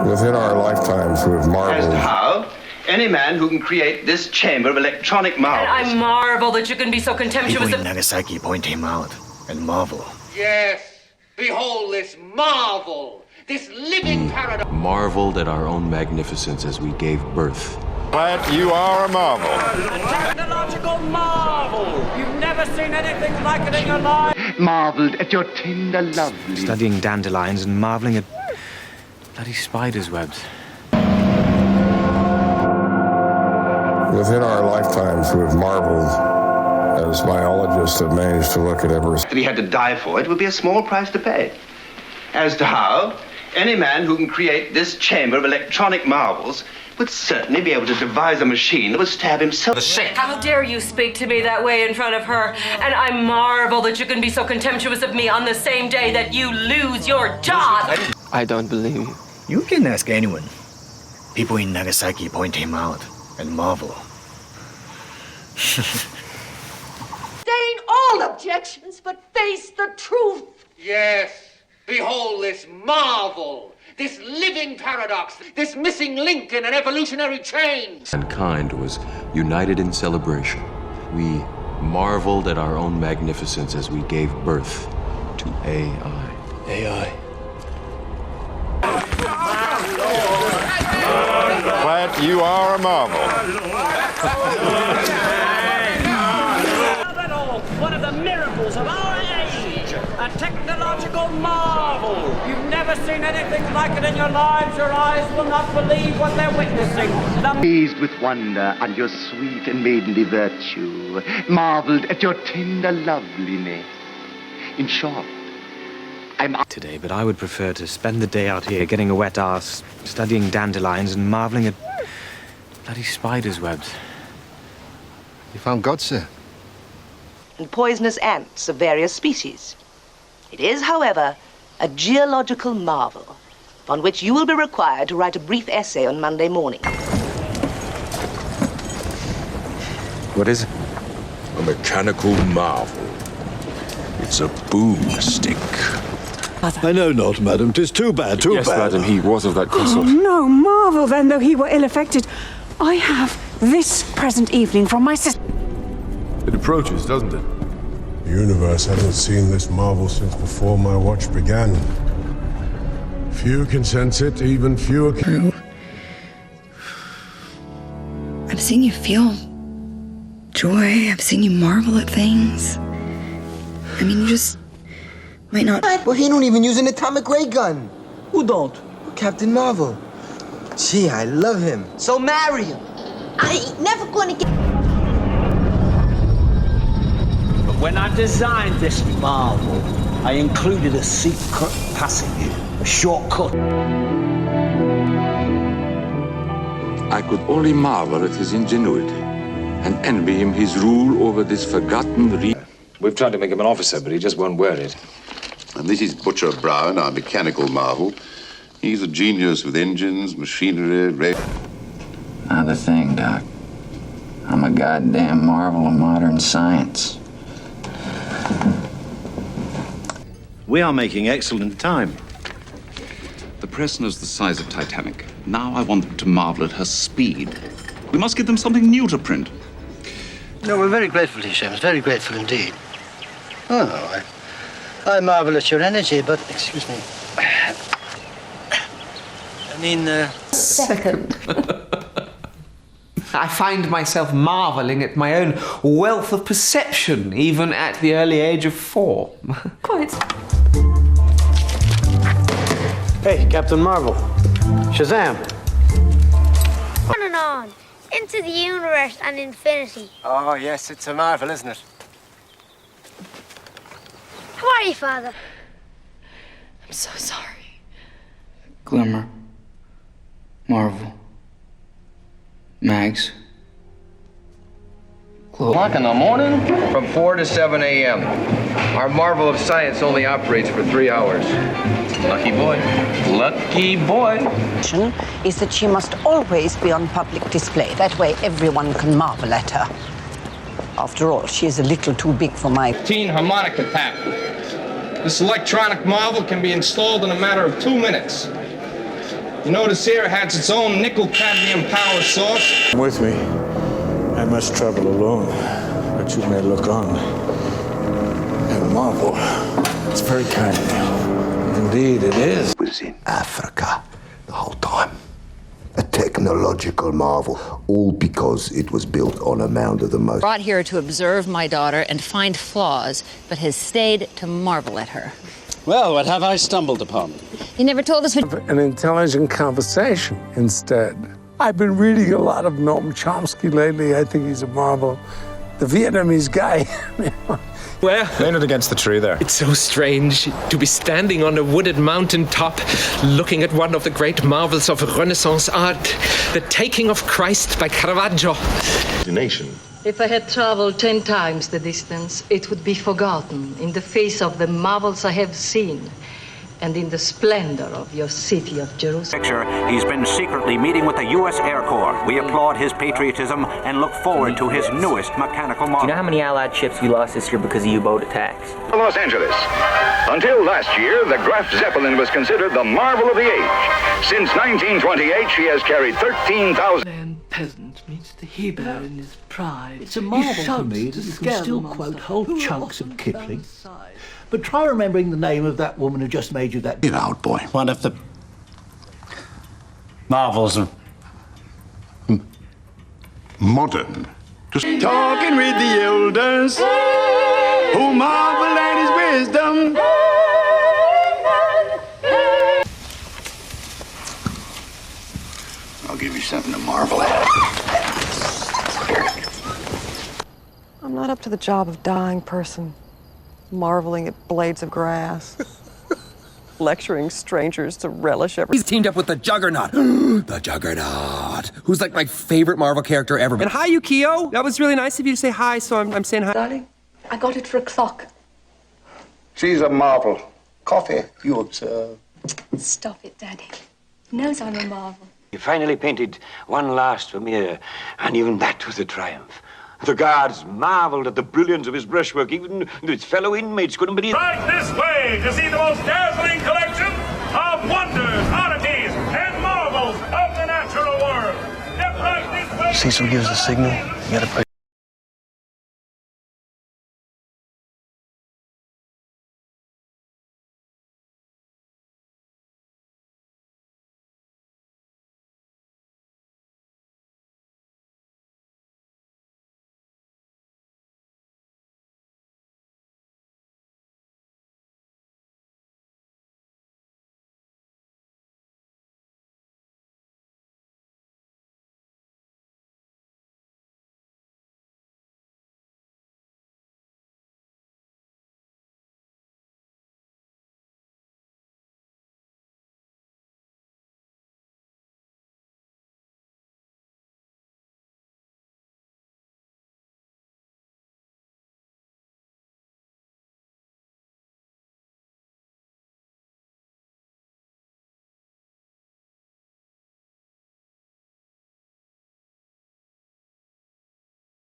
Within our lifetimes, we've marveled. As to how any man who can create this chamber of electronic marvels. And I marvel that you can be so contemptuous People of... in Nagasaki point him out and marvel. Yes, behold this marvel, this living paradox. Marveled at our own magnificence as we gave birth. Glad you are a marvel. A technological marvel. You've never seen anything like it in your life. Marveled at your tender loveliness. Studying dandelions and marveling at bloody spiders' webs. Within our lifetimes, we've marveled as biologists have managed to look at every... If he had to die for it, it would be a small price to pay. As to how any man who can create this chamber of electronic marvels would certainly be able to devise a machine that would stab himself. How dare you speak to me that way in front of her? And I marvel that you can be so contemptuous of me on the same day that you lose your job. I don't believe you. You can ask anyone. People in Nagasaki point him out and marvel. Disdain all objections, but face the truth. Yes, behold this marvel, this living paradox, this missing link in an evolutionary chain. Mankind was united in celebration. We marveled at our own magnificence as we gave birth to AI. AI. Glad you are a marvel. One of the miracles of our age. A technological marvel. You've never seen anything like it in your lives. Your eyes will not believe what they're witnessing. Amazed with wonder at your sweet and maidenly virtue, marveled at your tender loveliness. In short, I'm Today, but I would prefer to spend the day out here getting a wet ass, studying dandelions and marveling at bloody spiders' webs. You found God, sir? And poisonous ants of various species. It is, however, a geological marvel, upon which you will be required to write a brief essay on Monday morning. What is it? A mechanical marvel. It's a boomstick. I know not, madam. 'Tis too bad, too bad. Yes, madam, he was of that Oh, no, marvel then, though he were ill-affected. I have this present evening from my sister. It approaches, doesn't it? The universe hasn't seen this marvel since before my watch began. Few can sense it, even fewer can... I've seen you feel joy. I've seen you marvel at things. I mean, you just might not... Well, he don't even use an atomic ray gun. Who don't? Captain Marvel. Gee, I love him. So marry him. I ain't never gonna get... When I designed this marvel, I included a secret passage, a shortcut. I could only marvel at his ingenuity and envy him his rule over this forgotten region. We've tried to make him an officer, but he just won't wear it. And this is Butcher Brown, our mechanical marvel. He's a genius with engines, machinery, Not a thing, Doc. I'm a goddamn marvel of modern science. We are making excellent time. The Preston's the size of Titanic. Now I want them to marvel at her speed. We must give them something new to print. No, we're very grateful to you, James. Very grateful indeed. Oh, no, I marvel at your energy, but, excuse me. I mean, Second. I find myself marveling at my own wealth of perception, even at the early age of 4. Quite. Hey, Captain Marvel. Shazam. On and on, into the universe and infinity. oh, yes, it's a marvel, isn't it? How are you, Father? I'm so sorry. Glimmer. Marvel. Mags. O'clock in the morning? From 4 to 7 a.m. Our marvel of science only operates for 3 hours. Lucky boy. Lucky boy. Is that she must always be on public display. That way everyone can marvel at her. After all, she is a little too big for my... Teen harmonica tap. This electronic marvel can be installed in a matter of 2 minutes. You notice here it has its own nickel-cadmium power source. Come with me. I must travel alone, but you may look on and marvel. It's very kind of you. Indeed, it is. It was in Africa the whole time. A technological marvel, all because it was built on a mound of the most. Brought here to observe my daughter and find flaws, but has stayed to marvel at her. Well, what have I stumbled upon? You never told us what... An intelligent conversation, instead. I've been reading a lot of Noam Chomsky lately. I think he's a marvel. The Vietnamese guy. Where? Leaning against the tree there. It's so strange to be standing on a wooded mountain top, looking at one of the great marvels of Renaissance art, the Taking of Christ by Caravaggio. The nation. If I had traveled 10 times the distance, it would be forgotten in the face of the marvels I have seen and in the splendor of your city of Jerusalem. He's been secretly meeting with the U.S. Air Corps. We applaud his patriotism and look forward to his newest mechanical model. Do you know how many Allied ships we lost this year because of U-boat attacks? Los Angeles. Until last year, the Graf Zeppelin was considered the marvel of the age. Since 1928, she has carried 13,000... Peasant meets the Hebrew in his pride. It's a marvel to me that you can still quote whole chunks of Kipling. But try remembering the name of that woman who just made you that... Get out, boy. One of the marvels of modern. Just talking with the elders who marvel at his wisdom. I'll give you something to marvel at. I'm not up to the job of dying person, marveling at blades of grass, lecturing strangers to relish every... He's teamed up with the Juggernaut. The Juggernaut, who's like my favorite Marvel character ever. And hi, Yukio. That was really nice of you to say hi, so I'm saying hi. Darling, I got it for a clock. She's a marvel. Coffee, you observe. Stop it, Daddy. He knows I'm a marvel. He finally painted one last Vermeer, and even that was a triumph. The guards marveled at the brilliance of his brushwork. Even his fellow inmates couldn't believe it. Right this way to see the most dazzling collection of wonders, oddities, and marvels of the natural world. Step right this way. Cecil gives the signal. You gotta pray.